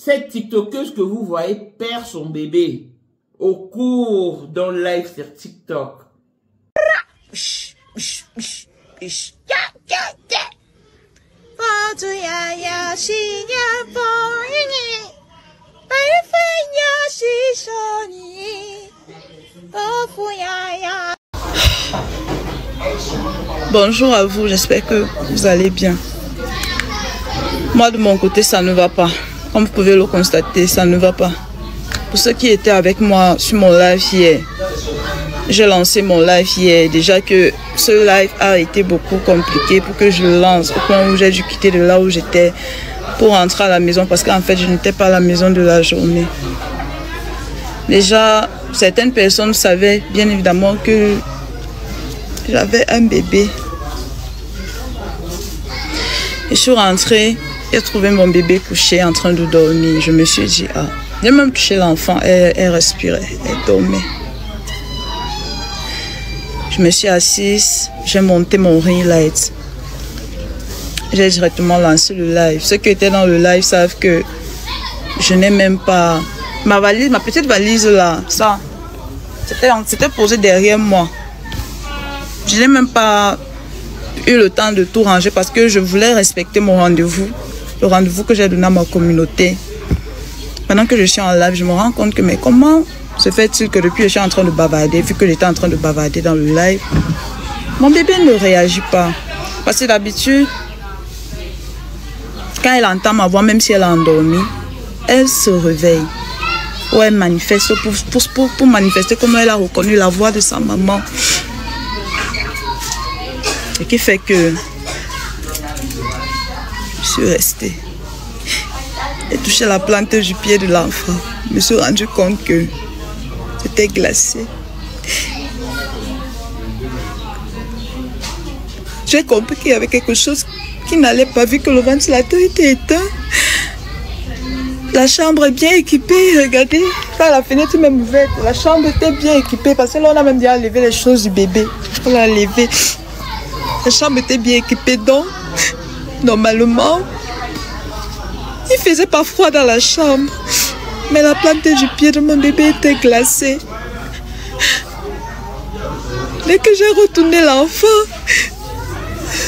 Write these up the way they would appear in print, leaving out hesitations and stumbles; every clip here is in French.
Cette TikTokeuse que vous voyez perd son bébé au cours d'un live sur TikTok. Bonjour à vous, j'espère que vous allez bien. Moi de mon côté ça ne va pas. Comme vous pouvez le constater, ça ne va pas. Pour ceux qui étaient avec moi sur mon live hier, j'ai lancé mon live hier. Déjà que ce live a été beaucoup compliqué pour que je le lance. Au point où j'ai dû quitter de là où j'étais pour rentrer à la maison parce qu'en fait je n'étais pas à la maison de la journée. Déjà, certaines personnes savaient bien évidemment que j'avais un bébé. Je suis rentrée, j'ai trouvé mon bébé couché en train de dormir. Je me suis dit, ah, j'ai même touché l'enfant, elle respirait, elle dormait. Je me suis assise, j'ai monté mon ring light. J'ai directement lancé le live. Ceux qui étaient dans le live savent que je n'ai même pas... Ma valise, ma petite valise là, ça, c'était posé derrière moi. Je n'ai même pas eu le temps de tout ranger parce que je voulais respecter mon rendez-vous, le rendez-vous que j'ai donné à ma communauté. Pendant que je suis en live, je me rends compte que mais comment se fait-il que depuis je suis en train de bavarder, vu que j'étais en train de bavarder dans le live, mon bébé ne réagit pas. Parce que d'habitude, quand elle entend ma voix, même si elle est endormie, elle se réveille. Ou elle manifeste pour manifester comment elle a reconnu la voix de sa maman. Ce qui fait que je suis restée. J'ai touché la plante du pied de l'enfant. Je me suis rendu compte que c'était glacé. J'ai compris qu'il y avait quelque chose qui n'allait pas, vu que le ventilateur était éteint. La chambre est bien équipée, regardez, quand la fenêtre est même ouverte, la chambre était bien équipée parce que là on a même déjà levé les choses du bébé. On l'a levé. La chambre était bien équipée, donc normalement il faisait pas froid dans la chambre, mais la plante du pied de mon bébé était glacée. Dès que j'ai retourné l'enfant,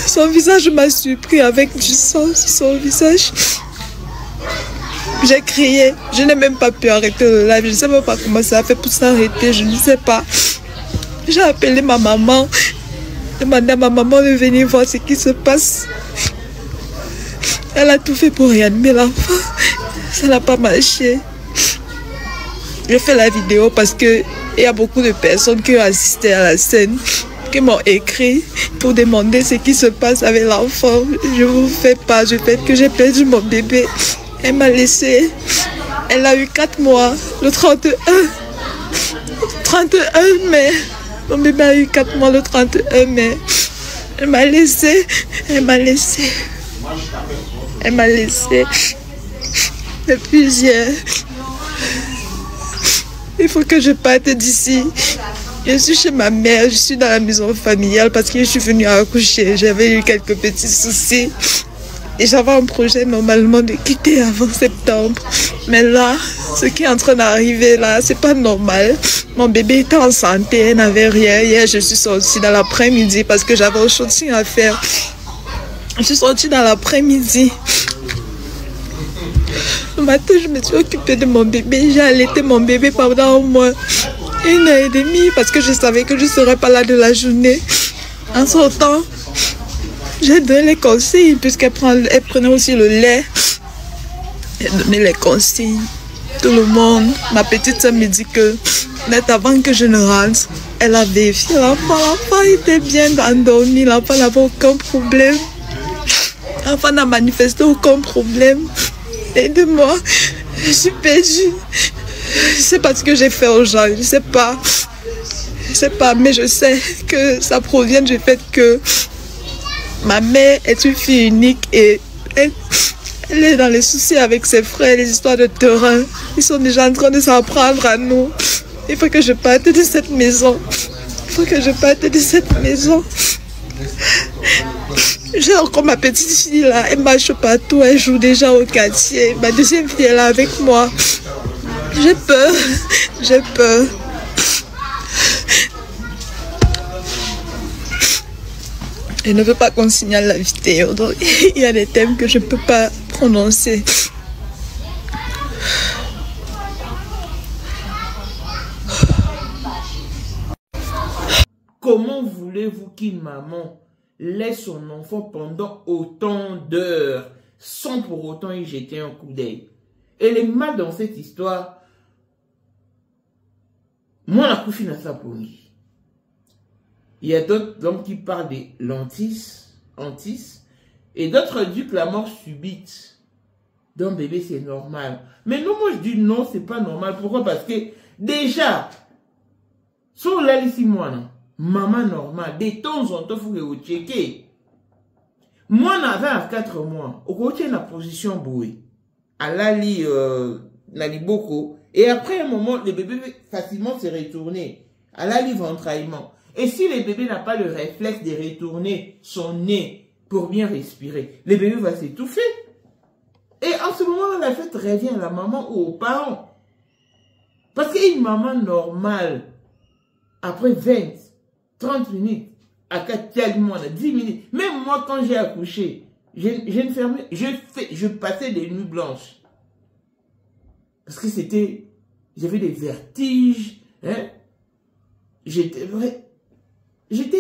son visage m'a surpris avec du sang sur son visage. J'ai crié, je n'ai même pas pu arrêter le live, je ne sais même pas comment ça a fait pour s'arrêter, je ne sais pas. J'ai appelé ma maman, demandé à ma maman de venir voir ce qui se passe. Elle a tout fait pour réanimer l'enfant, ça n'a pas marché. J'ai fait la vidéo parce qu'il y a beaucoup de personnes qui ont assisté à la scène, qui m'ont écrit pour demander ce qui se passe avec l'enfant. Je ne vous fais pas, je fais que j'ai perdu mon bébé. Elle m'a laissé, elle a eu 4 mois, le 31 mai. Mon bébé a eu 4 mois le 31 mai. Elle m'a laissé, elle m'a laissé. Elle m'a laissé. Depuis hier, il faut que je parte d'ici. Je suis chez ma mère, je suis dans la maison familiale parce que je suis venue accoucher. J'avais eu quelques petits soucis. Et j'avais un projet normalement de quitter avant septembre. Mais là, ce qui est en train d'arriver là, c'est pas normal. Mon bébé était en santé, elle n'avait rien. Hier, je suis sortie dans l'après-midi parce que j'avais un shooting à faire. Je suis sortie dans l'après-midi. Le matin, je me suis occupée de mon bébé. J'ai allaité mon bébé pendant au moins 1h30 parce que je savais que je ne serais pas là de la journée. En sortant, j'ai donné les consignes puisqu'elle prenait aussi le lait. J'ai donné les consignes. Tout le monde, ma petite soeur me dit que net avant que je ne rentre, elle a vérifié l'enfant. L'enfant était bien endormi, l'enfant n'avait aucun problème. L'enfant n'a manifesté aucun problème. Aide-moi, je suis perdue. Je sais pas ce que j'ai fait aux gens, je sais pas. Je sais pas, mais je sais que ça provient du fait que ma mère est une fille unique et elle est dans les soucis avec ses frères, les histoires de terrain. Ils sont déjà en train de s'en prendre à nous. Il faut que je parte de cette maison. Il faut que je parte de cette maison. J'ai encore ma petite fille là, elle marche partout, elle joue déjà au quartier. Ma deuxième fille est là avec moi. J'ai peur, j'ai peur. Je ne veux pas qu'on signale la vidéo, donc il y a des thèmes que je ne peux pas prononcer. Comment voulez-vous qu'une maman laisse son enfant pendant autant d'heures sans pour autant y jeter un coup d'œil? Et les mal dans cette histoire, moi la couche n'a ça pour lui. Il y a d'autres hommes qui parlent des lentis, et d'autres disent que la mort subite d'un bébé c'est normal. Mais non, moi je dis non, c'est pas normal. Pourquoi? Parce que déjà, sur là ici moi non. Maman normale, de temps en temps, il faut que vous checker. Moi, j'avais à 4 mois, au côté de la position bouée, à l'ali, boko, et après un moment, le bébé peut facilement se retourner, à l'ali ventraillement. Et si le bébé n'a pas le réflexe de retourner son nez pour bien respirer, le bébé va s'étouffer. Et en ce moment-là, la fête revient à la maman ou aux parents. Parce qu'une maman normale, après 20, 30 minutes, à 4 mois, 10 minutes. Même moi, quand j'ai accouché, je passais des nuits blanches. Parce que c'était, j'avais des vertiges, hein. J'étais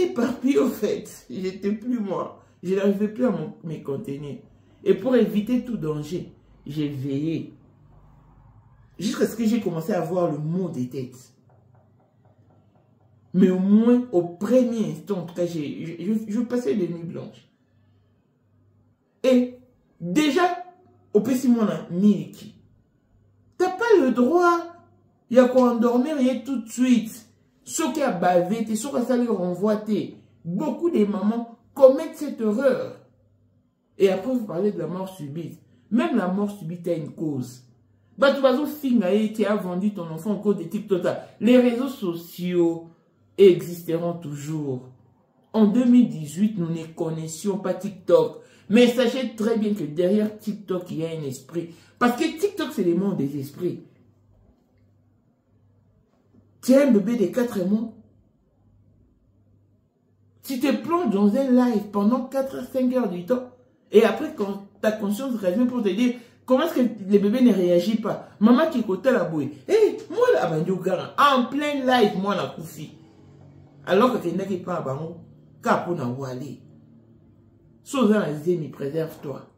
éparpillé au fait. J'étais plus moi. Je n'arrivais plus à me contenir. Et pour éviter tout danger, j'ai veillé. Jusqu'à ce que j'ai commencé à avoir le mot des têtes. Mais au moins, au premier instant, en tout cas, je passais des nuits blanches. Et déjà, au Pessimona, Miliki, t'as pas le droit, il y a qu'à endormir et tout de suite. Ceux qui a bavé, ceux qui a sali renvoie, beaucoup de mamans commettent cette erreur. Et après, vous parlez de la mort subite. Même la mort subite a une cause. Bah, tu vas tu as vendu ton enfant au cours de TikTok. Les réseaux sociaux existeront toujours. En 2018, nous ne connaissions pas TikTok. Mais sachez très bien que derrière TikTok, il y a un esprit. Parce que TikTok, c'est le monde des esprits. Tu as un bébé de 4 mois. Tu te plonges dans un live pendant 4 à 5 heures du temps. Et après, quand ta conscience revient pour te dire comment est-ce que le bébé ne réagit pas. Maman qui écoute la bouée. Hé, moi là, en plein live, moi la koufi. Alors que quelqu'un qui parle, capona wale. Sozan Zémi, préserve-toi.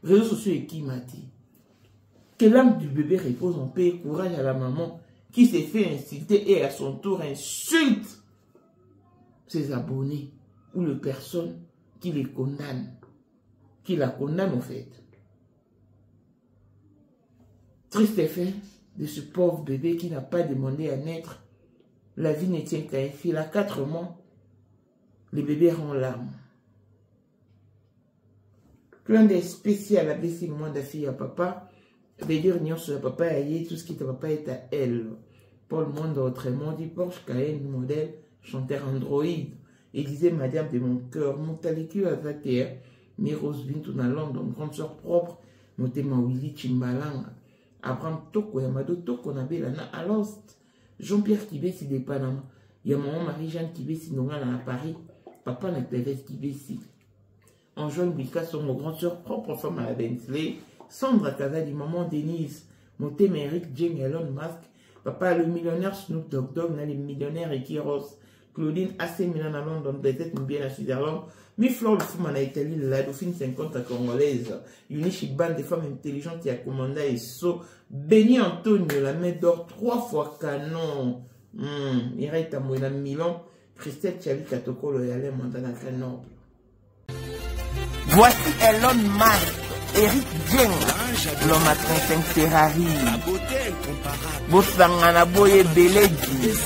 Réseaux sociaux et qui m'a dit que l'âme du bébé repose en paix. Courage à la maman qui s'est fait insulter et à son tour insulte ses abonnés ou les personnes qui les condamnent. Qui la condamnent en fait. Triste effet de ce pauvre bébé qui n'a pas demandé à naître. La vie ne tient qu'à un fil. À 4 mois, le bébé rend l'âme. Plein de spécial à baisser le monde de fille à papa. veut dire nion sur papa aïe, tout ce qui te papa est à elle. Paul Monde autrement dit Porsche Cayenne modèle chanteur Android. Il disait madame de mon cœur, mon talicu à Vater, mi Rose Bintou na London, grande soeur propre, mon tema Willy Chimbalanga. Abraham Toko, Yamado Toko na Belana à Lost. Jean-Pierre Kibesi de Panama. Il y a maman Marie-Jeanne Kibesi à Paris. Papa n'a Clévès Kibesi. En juin, Bika sont mon grande soeur propre femme à la Bentley. Sandra Kazadi, maman Denise. Mon thème Eric Jane Elon Musk. Papa le millionnaire Snoop Dogg Dogg, le millionnaire Ekiros. Claudine AC Milan à London, peut-être bien à Switzerland. Mi Flore le fou à Italie, la dauphine 50 à Congolaise. Unichi bande de femmes intelligentes qui a commandé et so. Béni Antonio, la main d'or 3 fois canon. Mireille Tamouna Milan. Christelle Chali Katokolo et Alain Mandana Canon. Voici Elon Musk, Eric Jeng, l'homme à 35 Ferrari. Bossangana Boye Beledi.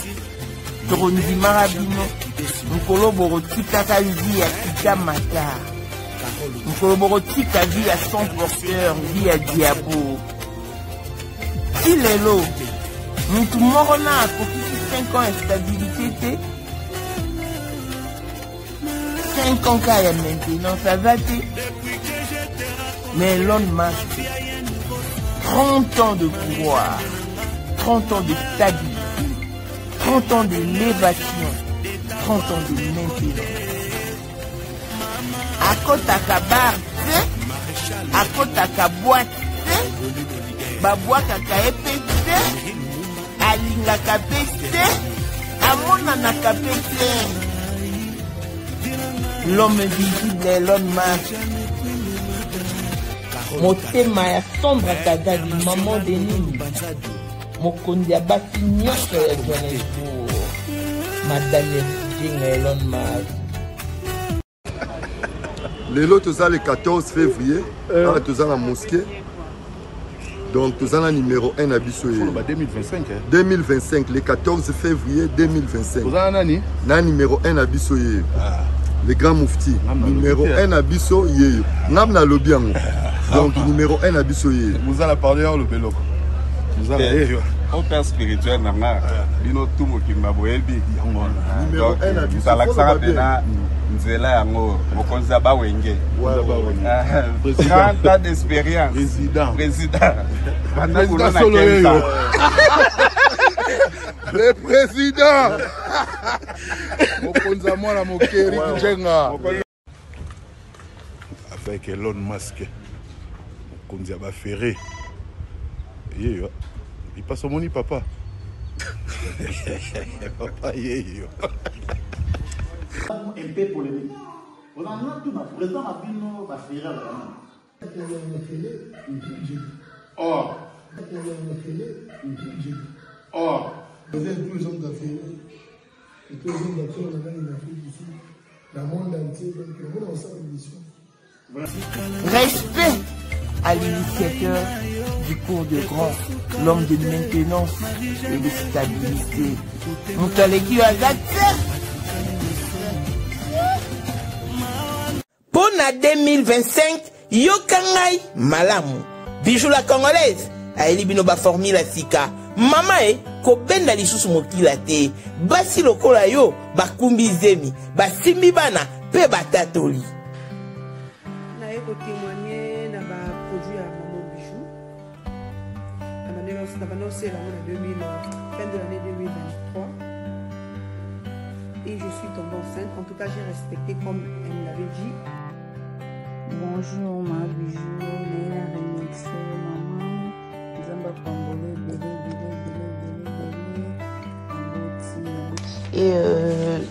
Torondi Marabino. Nkolo Borotika vie à Kikamata. Nkolo Borotika vie à son porteur, vie à Diabo. Il est l'eau. Nous morona à 5 ans instabilité. 5 ans kaka ya maintenance azate. Mais Elon Musk, 30 ans de pouvoir, 30 ans de stabilité, 30 ans d'élévation, 30 ans de maintenance. Akotaka bar te, akotaka boîte te, babwakaka epe te, alingaka pe te, amonanaka pe te. L'homme visible Elon Musk. Motema ya Sandra Kagadi, maman de Nini. Mokondi ya basi nyonso ya Johannesburg. Madame Elon Musk. Lelo toza le 14 février, toza la mosquée. Donc toza la numéro 1 à biso. 2025. 2025, le 14 février 2025. Toza nani? Na numéro 1 à biso. Le grand moufti. Numéro 1 à biso. Namna lobiango. Donc numéro 1 à biso. Vous allez parler le bello. Vous allez. Au père spirituel, nanga, bino tout mo ki maboyebi. Numéro 1 à biso. Nzela yango mokonza ba wenge. 30 ans d'expérience. Président. Le président. Mokonza mwana mokeri njenga. Avec Elon Musk. Mokonza ba ferré. Yeyo. Il passe au moni papa. Papa yeyo. Un peu polémique. On a tout ma président a vu nos affaires. Or. Or. Vous êtes tous les hommes d'affaires. Et tous les hommes d'affaires, on a une affaire ici. Dans le monde entier, donc on est ensemble une mission. Respect à l'initiateur du cours de grand, l'homme de maintenance et de stabilité. Moutaleki Agate. Pour la 2025, Yokangai Malamu. Bijou la congolaise. Aeli binoba formule sika. Mama ko benda lisusu mokila te. Basi lokola yo bakumbi zemi. Basimbi bana pe batatoli. Na eko témoigner na ba produit à Maman Bijou. Na annoncé la fin de l'année 2023. Et je suis tombée enceinte. En tout cas, j'ai respecté comme elle me l'avait dit. Bonjour ma Bijou, Léna Remixé, maman, Zamba Pambole, Et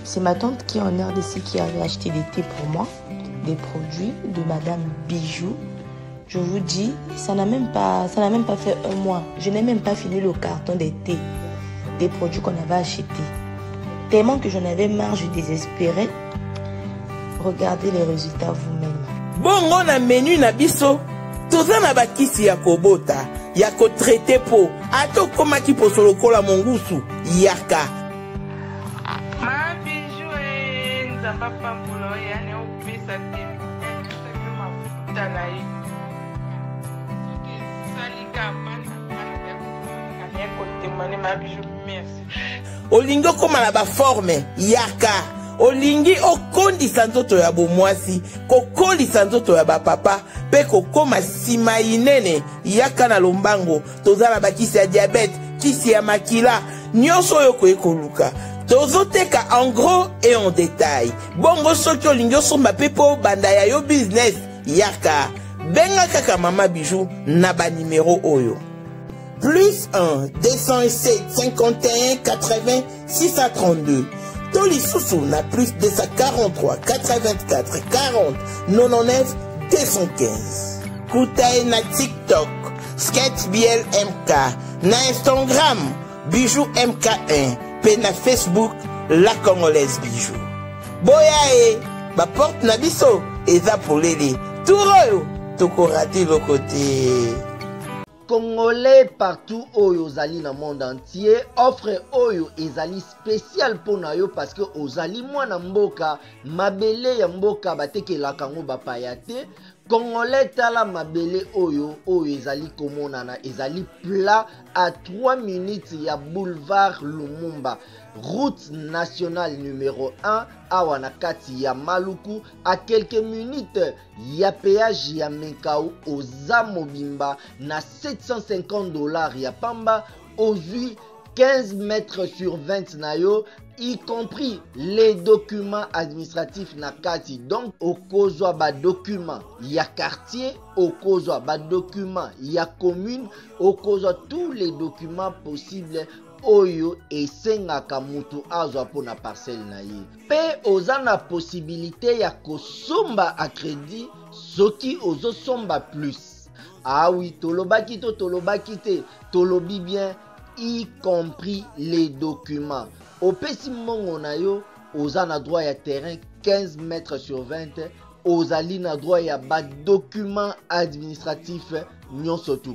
c'est ma tante qui est en RDC qui avait acheté des thés pour moi, des produits de Madame Bijou. Je vous dis, ça n'a même pas fait un mois. Je n'ai même pas fini le carton des thés, des produits qu'on avait achetés. Tellement que j'en avais marre, je désespérais. Regardez les résultats vous-même. Bongo na menu na biso toza na bakisi ya kobota ya ko traiter po ato koma ki posolo kola mongusu yaka ma Bijou nzamba pambulo ya ne opesa te ma futa na yi salika bana ya ko témoigner ma Bijou merci olingo koma na ba forme yaka olingi okondisa nzoto ya bomwasi kokolisa nzoto ya bapapa pe kokoma sima inene yaka na lombango tozala bakisi ya diabete kisi ya makila nyonso oyo koekoluka tozoteka en gros et en détail bongo soki olingi osomba pe po banda ya yo business yaka benga kaka Mama Bijou na banimero oyo plus 1 207 51 80 632 Toli Soussou na plus 243 84 40 99 215. Koutaï na TikTok, Sketch BL MK, na Instagram, Bijou MK1, pe na Facebook, La Congolaise Bijou. Boya ba porte na biso, eza polele, touroyo, toko raté le côté. Congolais partout oyo ozali na monde entier offre oyo ezali spécial pour na yo parce que ozali mwana mboka mabele ya mboka batekelaka ngo bapaya te Congolais tala mabele oyo ezali komonana ezali plat à 3 minutes ya boulevard Lumumba, route nationale numéro 1 awa na kati ya Maluku, à quelques minutes ya péage ya Menkau oza mobimba na $750 ya pamba ozui 15 mètres sur 20 nayo, y compris les documents administratifs na kati. Donc okozwa ba document ya quartier, okozwa ba document ya commune, okozwa tous les documents possibles oyo esengaka mutu azwa pona parcelle na ye. Pe oza na possibilité ya kosomba a crédit soki ozosomba plus. Ah oui, tolobaki to tolobaki te, tolobi bien, y compris les documents. Au pesi mongo na yo, oza na droit ya terrain 15 mètres sur 20, ozali na droit ya ba document administratif nyonso tu.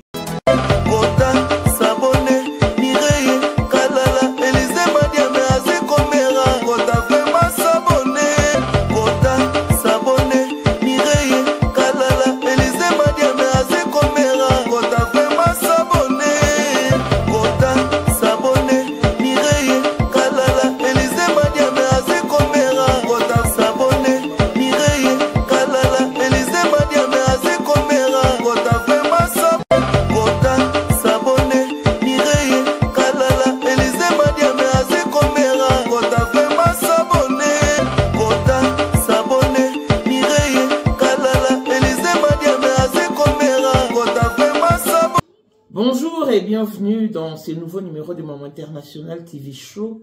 Bonjour et bienvenue dans ce nouveau numéro de Maman International TV Show,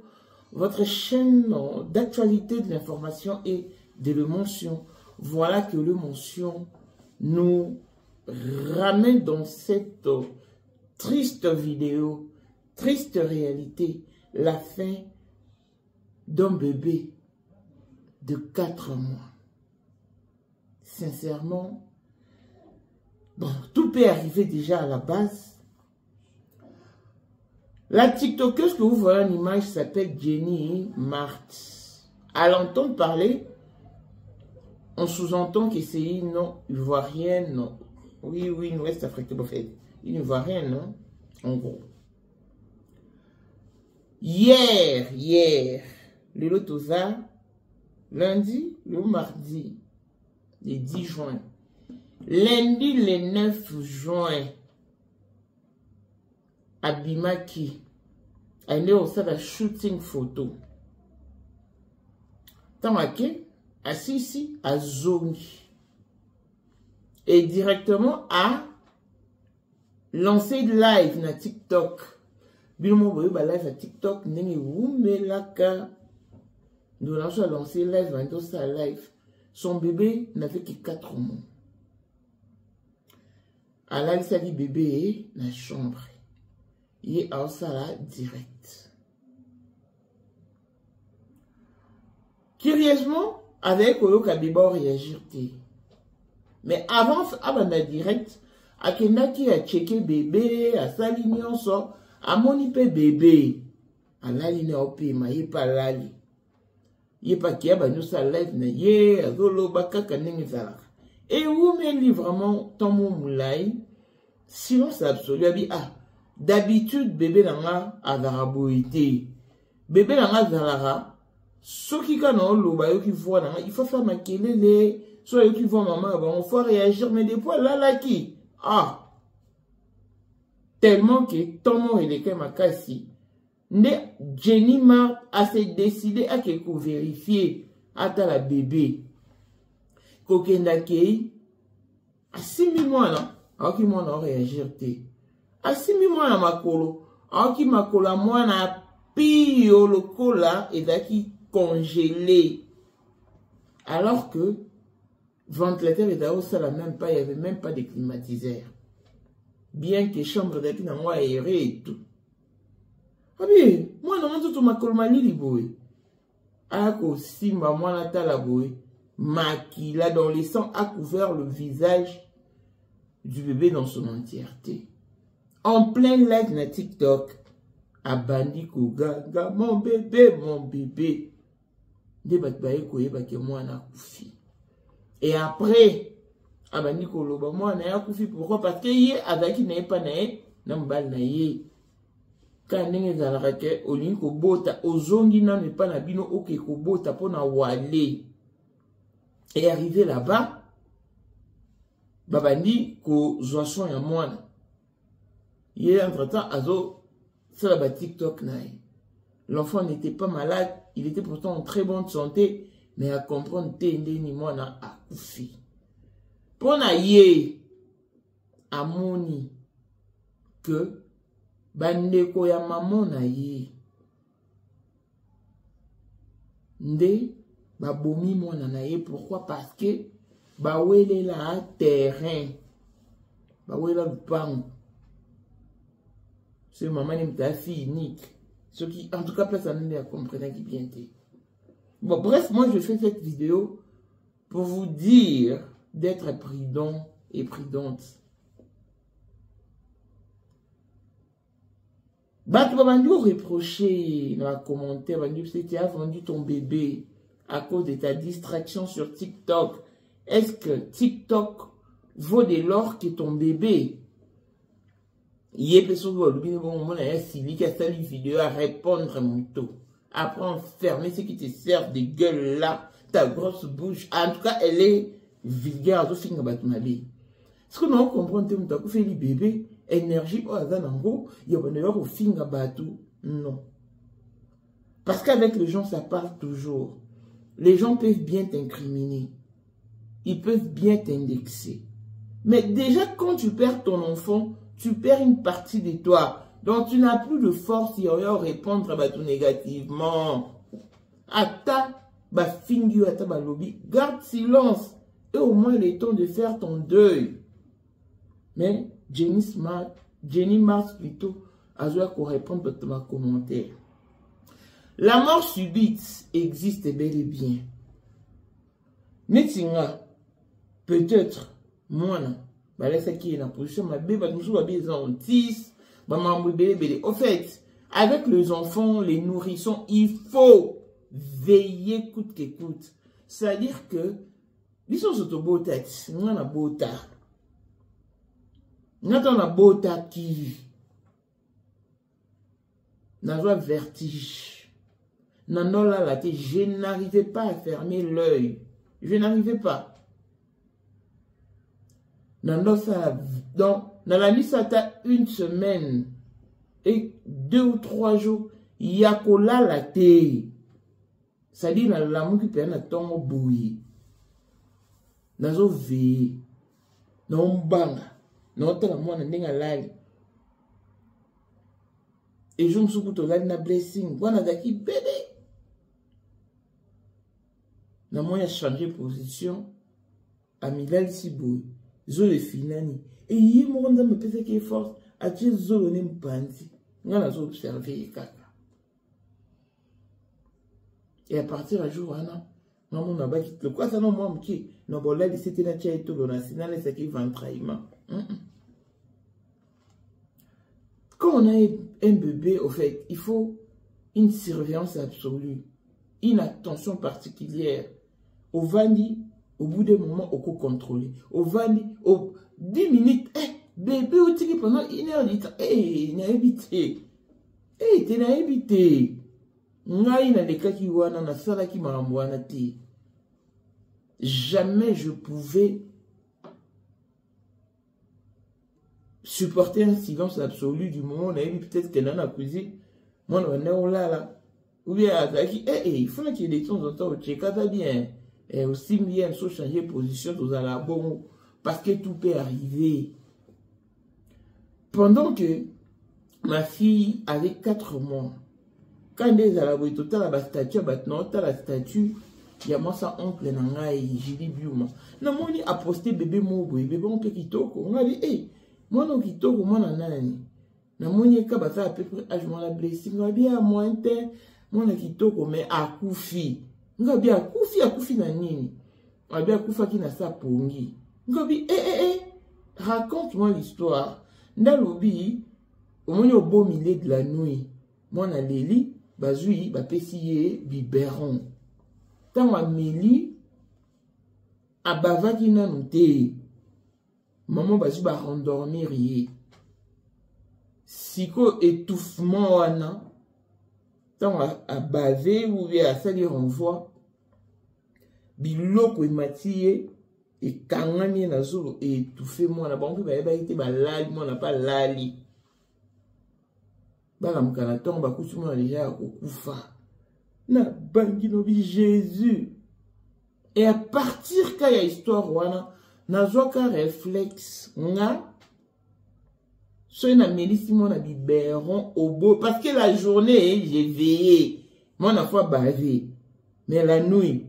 votre chaîne d'actualité, de l'information et de l'émotion. Voilà que l'émotion nous ramène dans cette triste vidéo, triste réalité, la fin d'un bébé de 4 mois. Sincèrement, bon, tout peut arriver déjà à la base. La TikTokeuse que vous voyez en image s'appelle Jenny Martz. À l'entendre parler, on sous-entend que c'est une ivoirienne, non. Oui, une ouest-africaine, en fait. Une ivoirienne, non? En gros. Hier, le Lotosa, lundi, le mardi, le 10 juin. Lundi, le 9 juin. Abimaki, elle est au sein d'un shooting photo. Tamake, assis ici, à Zongi. Et directement à lancer live na TikTok. Bilmo boyo ba live à TikTok, nenge wumelaka. Nous lançons lancer live, maintenant ça live. Son bébé n'avait que 4 mois. Alors, il s'est dit bébé dans la chambre. Il est en salle direct. Curieusement, avec Oyoka Bibo réagir. Mais avant la direct, à Kenaki a checké bébé, à Salignon so, à monipe bébé. À la ligne au pays, mais il pas lali. Il pas qui a ba nous sa live na ye, à zolo baka kaneng zala. Et où me livre vraiment tant mon moulay, silence absolu, abi ah. D'habitude, bébé nanga azara boité. Bébé nanga zalara. Ceux qui kanons l'oba yo qui voient nanga, il faut faire makelele. Soit yo qui voient maman, bon, il faut réagir, mais des fois là qui. Ah. Tellement que ton nom est le makasi. Ne Jenny Martz a se décidé à quelque vérifier à la bébé. Kokenda kei. À 6 mois là. Alors qui m'en a réagir te. Asimi mwana makolo, aoki makola mwana piyo lokola et daki congelé. Alors que ventilateur et d'ailleurs ça la même pas, il n'y avait même pas de climatiseur. Bien que chambre daki na moi aéré et tout. Ah bien, moi non tout makolo malili boy. Ako simba mwana tala boy, makila dans le sang a couvert le visage du bébé dans son entièreté. En plein live na TikTok, à Bandi Kogaga, mon bébé. De batbaye koye bake moi na koufi. Et après, abandi koloba mwana ya kufi. Pourquoi? Parce que ye azaki na ye pa na ye na mobali na ye. Quand ndenge ezalaka ke olingi kobota ozongi nanu epa na bino oke kobota mpona wale. Et arrivé là-bas, babandi kozwa son ya mwana. Ye entre-temps azo sala ba TikTok na ye. L'enfant n'était pas malade, il était pourtant en très bonne santé, mais à comprendre te ndeni mwana akufi. Pona ye amoni que bandeko ya maman na ye nde babomi mwana na ye. Pourquoi? Parce que bawelela terrain, bawelela lupango. Ce maman n'est pas fille unique. Ce qui, en tout cas, place à nous à comprendre qui bien était. Bon, bref, moi je fais cette vidéo pour vous dire d'être prudent et prudente. Bah, tu vas nous reprocher dans les commentaires, tu as vendu ton bébé à cause de ta distraction sur TikTok. Est-ce que TikTok vaut de l'or que ton bébé? Il y a des personnes qui ont fait une vidéo à répondre à mon taux. Après, enfermer ce qui te sert de gueule là, ta grosse bouche. En tout cas, elle est vulgaire. Est-ce que nous comprenons que tu as fait le bébé? Énergie au Azanango, il y a un au finger batou. Non. Parce qu'avec les gens, ça parle toujours. Les gens peuvent bien t'incriminer. Ils peuvent bien t'indexer. Mais déjà, quand tu perds ton enfant, tu perds une partie de toi. Donc, tu n'as plus de force à répondre à tout négativement. Ata, ba finger, ata ba lobby. Garde silence. Et au moins, il est temps de faire ton deuil. Mais, Jenny Mars plutôt, a joué pour répondre à ma commentaire. La mort subite existe bel et bien. Netinga, peut-être, moi, bah là, c'est qui est dans la position, ma bébé, nous sommes bien antis, bah ma bébé, au fait, avec les enfants, les nourrissons, il faut veiller coûte que coûte. C'est-à-dire que, ils sont sur beau tête, nous on a beau tard. Nous on a beau tard qui, nous avons vertige. Non, là, je n'arrivais pas à fermer l'œil. Je n'arrivais pas. Donc, dans la nuit, ça t'a une semaine et 2 ou 3 jours, il y a cola la thé. Ça dit, dans l'amour qui permet de tomber au bouilli. Dans le veillé. Dans le banga. Dans le monde, dans le live. Et je me suis dit, na blessing. Voilà, daki bébé. Dans le monde, il a changé de position. Amilal Siboui. Zole finani. Et il m'a dit, me pèse qui est force. A tu zole nem panti. On a observé kaka. Et à partir du jour, maman n'a pas quitté. Le quoi ça non moi qui non bon là c'était la tia et tout le national c'est qui vend trahiment. Quand on a un bébé, au fait, il faut une surveillance absolue, une attention particulière. Au vandi, au bout d'un moment, au co-contrôler. Au vandi, au 10 minutes, bébé, au tigre pendant 1 heure du temps, il n'a évité. Tu n'as évité. Jamais je pouvais supporter un silence absolu du moment où on a eu peut-être qu'elle en a cuisiné. Moi, on est là. Ou bien, il faut qu'il y ait des temps en temps, tu es bien. Et aussi, bien, il faut changer de position, tout à la bonne, parce que tout peut arriver. Pendant que ma fille avait 4 mois, quand elle a la total la statue, la statue, il y a moi ça oncle nangai, j'ai dit biuma. Non, moi ni a posté bébé mon bébé on peut kitoko. On a dit hey, moi non kitoko moi nanani. Na moi ni ka bata à peu près âge moi la blessing, on a bien moins te, moi na kitoko mais a kufi. On a bien a kufi na nini. On a bien kufa qui na sa pongi. On a dit raconte-moi l'histoire. Dans l'obi, au moins au beau milieu de la nuit, moi na leli bazui ba pesiye biberon. Tant ma meli abavaki nanu te maman bazu ba rendormir ye. Siko étouffement wana. Tant à baver ou bien à salir renvoi. Biloko ematiye et kangani na zolo et étouffé moi na banque ba été ba lali moi na pas lali. Ba la mkanaton ba kutu moi déjà okufa. Na bangi no bi Jésus. Et à partir quand il y a histoire wana na zoka réflexe nga so na melisi moi na biberon au beau parce que la journée j'ai veillé moi na fois bavé mais la nuit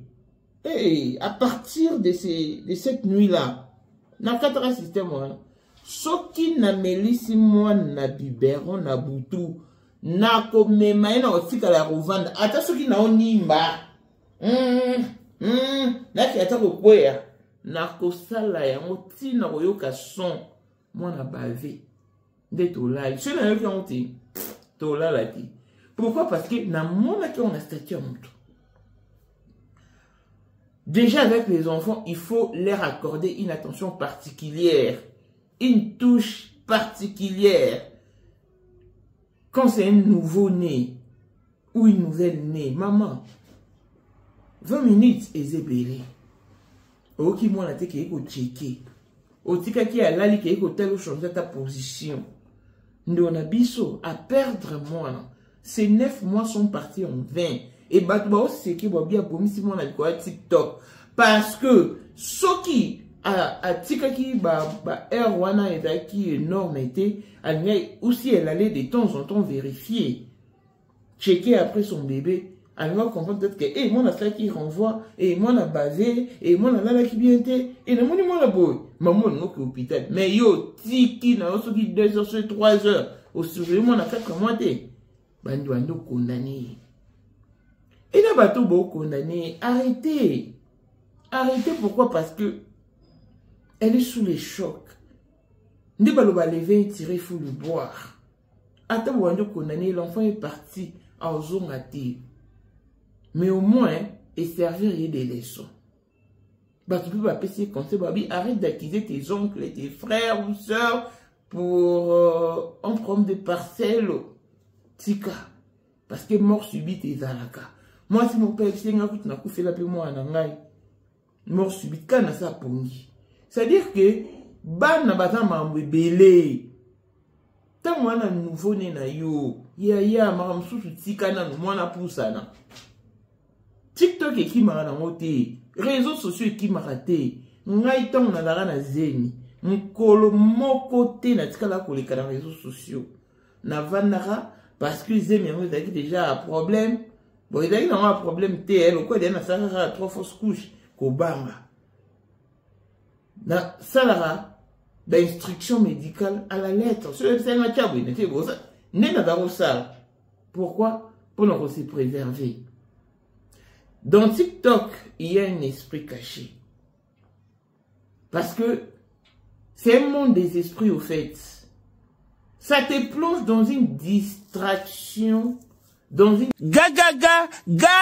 et à partir de cette nuit là na quatre système wana soki na melisi moi na biberon na butu na komema na otika la revendre ata soki na onimba na ki ata kokwea na kosala yango tina koyoka son moi na bavé de tolali je n'ai pas honte tolala ti pourquoi parce que na mona qui on a statut monto déjà avec les enfants il faut leur accorder une attention particulière une touche particulière quand c'est un nouveau-né ou une nouvelle-née maman 20 minutes ezebele oki mona te ke ko checker otika ki alali ke ko telo changer ta position. Nous on a biso à perdre moi. Ces 9 mois sont partis en 20. Et batba c'est qui va bien pour si moi na quoi TikTok parce que ce qui a tika qui ba wana et qui énorme était aussi elle allait de temps en temps vérifier checker après son bébé. Alors comprendre peut-être que eh moi na ça qui renvoie et moi na basé et moi na là qui bien été et le monde moi na boy maman non que hôpital mais yo tiki na so qui 2 heures sur 3 heures au surveiller moi na 4 mois té bandi wando condamné et na bato bo condamné arrêtez pourquoi parce que elle est sous les chocs ndi balo ba lever tirer faut le boire ata wando condamné l'enfant est parti à ozongati. Mais au moins, et servir des leçons. Bah, tu peux pas passer comme ça, Babi, arrête d'accuser tes oncles et tes frères ou sœurs pour un problème de parcelle. Tika. Parce que mort subite est zalaka. Moi, si mon père s'est fait la paix, moi, mort subite, quand on a ça pour nous. C'est-à-dire que, ban na bata mamwe belé. Tant moi, na nouveau-né na yo, ya, maram sous tika na nous, moi, na poussana. TikTok et qui m'a raté, réseaux sociaux et qui m'a raté, ngai tong na dara na zeni, nkolo moko te na tika la koleka na réseaux sociaux. Na vanara parce que zemi yango ezaki déjà un problème. Bon ezaki na un problème te elle quoi na sala 3 fausses couches ko banga. Na salara d'instruction médicale à la lettre. Sur c'est un tchabou n'était beau ça. Né na daro ça. Pourquoi? Pour nous se préserver. Dans TikTok, il y a un esprit caché. Parce que c'est un monde des esprits au fait. Ça te plonge dans une distraction, dans une... Ga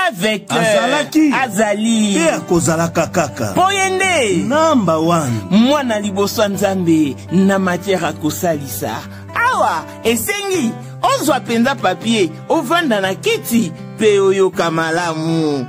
avec Azali. Et Kozalaka kaka. Poyende. Number 1. Mwana liboso nzambe na matière akosalisa. Awa, esengi. Ozwa penza papier, ovanda na kiti, pe oyo kamalamu.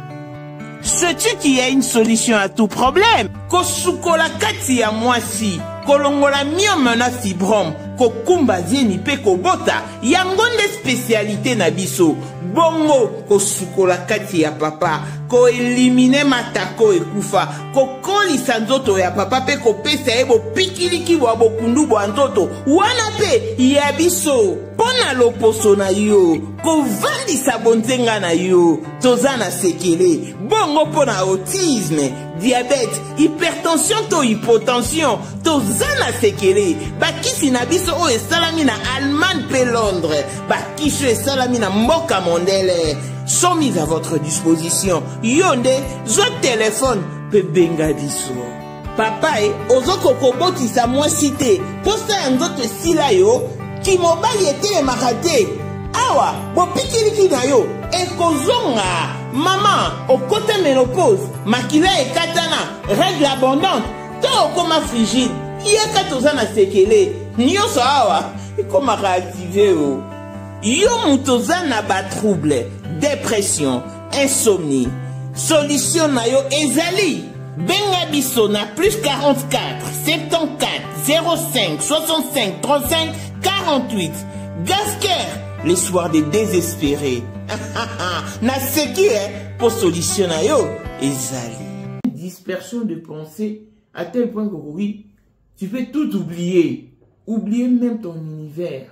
Sais-tu qu'il y a une solution à tout problème? Kosukola kati ya mwasi, kolongola myome na fibrome, kokumba zeni pe kobota, yangonde spécialité na biso. Bongo kosukola kati ya papa, ko elimine matako ekufa, ko kolisa nzoto ya papa pe kopesa ebo pikiliki wa bokundu bo nzoto, wana pe ya biso. Pona loposo na yo, ko vandisa bonzenga na yo, tozana sekele, bongo pona autisme, diabète, hypertension to hypotension, tozana sekele, bakisi na biso o esalami na Allemagne pe Londres, bakisi esalami na mboka mondele, sont mis à votre disposition. Yonde, zo téléphone, pe benga biso. Papa ozoko koboti sa moi cité, posta nzoto sila yo, ki mobali ete makate. Awa, bo pikiliki na yo, ekozonga. Maman, au côté ménopause, makila et katana, règle abondante, to okoma frigide. yaka toza na sekele nyonso awa ekomaka active o. Yo mutoza na ba trouble, dépression, insomnie. Solution na yo ezali. Benga biso na plus 44 74 05 65 35 48. Gasker, les soirs des désespérés. Na seki pour solution na yo ezali. Dispersion de pensée à tel point que oui, tu peux tout oublier. Oublier même ton univers.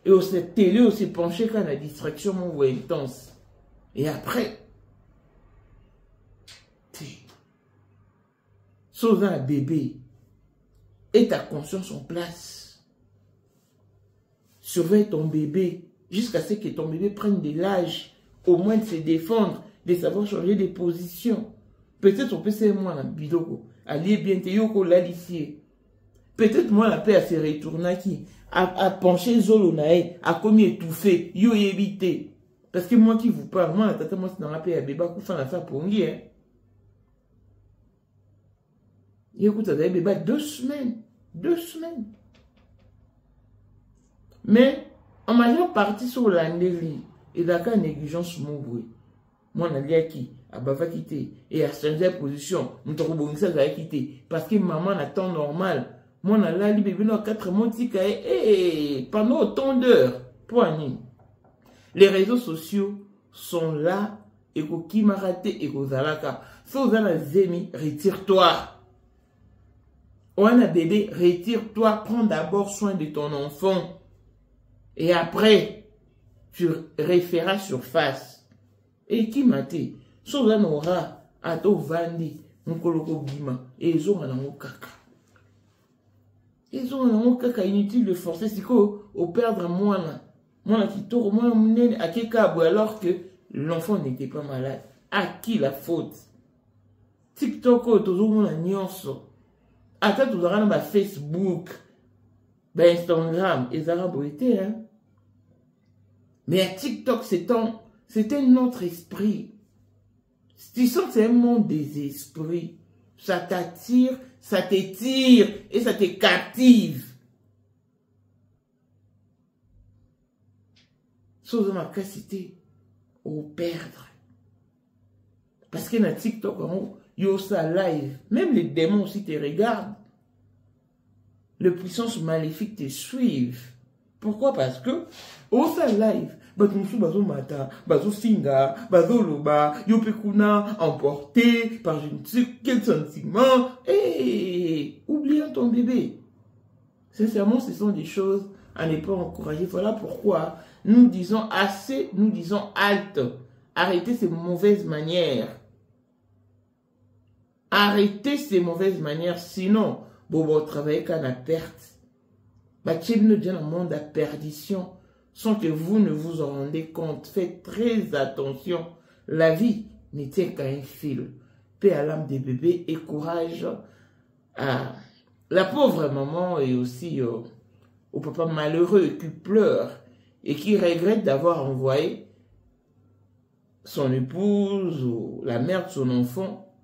Et on s'est télé, on s'est penché quand la distraction m'envoie intense. Et après, sauve un bébé et ta conscience en place. Surveille ton bébé jusqu'à ce que ton bébé prenne de l'âge, au moins de se défendre, de savoir changer de position. Peut-être on peut se moi dans le bidoko, aller bien te yoko l'alicier. Peut-être moi la paix à se retourner qui à pencher zolo nae, à commis étouffé, yo éviter. Parce que moi qui vous parle, moi la tata moi c'est dans la paix à bébé pour faire la faire pour hein. Écoute, ça bébé 2 semaines. 2 semaines. Mais en majeure partie sur l'année, et d'accord négligence mon moi on a qui à bava quitter et à changer position, nous t'avons bon ça va quitter parce que maman a temps normal. Moi, on a là, les bébés, 4 mois, et pendant autant d'heures, poignée. Les réseaux sociaux sont là, et qui m'a raté, et zalaka. Si vous avez un zémi, retire-toi. Ou un bébé, retire-toi, prends d'abord soin de ton enfant. Et après, tu référas surface. Et qui m'a dit, si vous avez un aura, à to vandi, mon koloko bima, et ils ont un kaka. Ils ont un caca inutile de forcer, c'est qu'au perdre moi qui tourne, moi, à Kekabou, alors que l'enfant n'était pas malade. À qui la faute? TikTok, tout le monde a nyonso. À tout le monde a Facebook, Instagram, et ça a brûlé, hein. Mais à TikTok, c'est un autre esprit. Tu sens que c'est un monde des esprits. Ça t'attire, ça t'étire et ça te captive. Chose ma capacité au perdre. Parce que dans TikTok, il y a ça live. Même les démons aussi te regardent. Les puissances maléfiques te suivent. Pourquoi? Parce que, au ça live, bazo mata, bazo singa, bazo loba, yopekuna, emporté par je ne sais quel sentiment, et oublions ton bébé. Sincèrement, ce sont des choses à ne pas encourager. Voilà pourquoi nous disons assez, nous disons halte. Arrêtez ces mauvaises manières. Arrêtez ces mauvaises manières, sinon, vous travaillez qu'à la perte. Nous dans un monde à perdition. Sans que vous ne vous en rendez compte. Faites très attention. La vie ne tient qu'à un fil. Paix à l'âme des bébés et courage à la pauvre maman et aussi au papa malheureux qui pleure et qui regrette d'avoir envoyé son épouse ou la mère de son enfant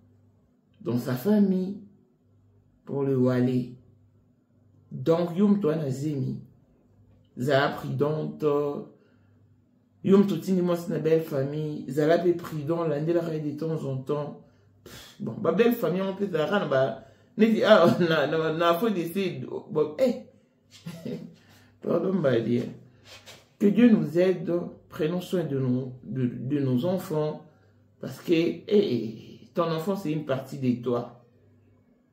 dans sa famille pour le aller. Donc, yum toi nazemi. Zala prudente, yom totini moi c'est une belle famille, Zala be prudent, l'année la de temps en temps. Bon, ma belle famille on peut Zara bah n'est ah na faut d'essayer bon pardon bah dire que Dieu nous aide, prenons soin de nos enfants parce que ton enfant c'est une partie de toi.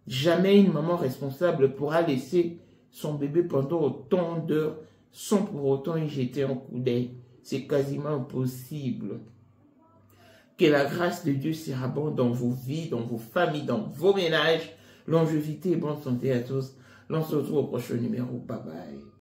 Jamais une maman responsable pourra laisser son bébé pendant autant d'heures sans pour autant y jeter un coup d'œil. C'est quasiment impossible. Que la grâce de Dieu s'abonde dans vos vies, dans vos familles, dans vos ménages. Longévité et bonne santé à tous. L'on se retrouve au prochain numéro. Bye bye.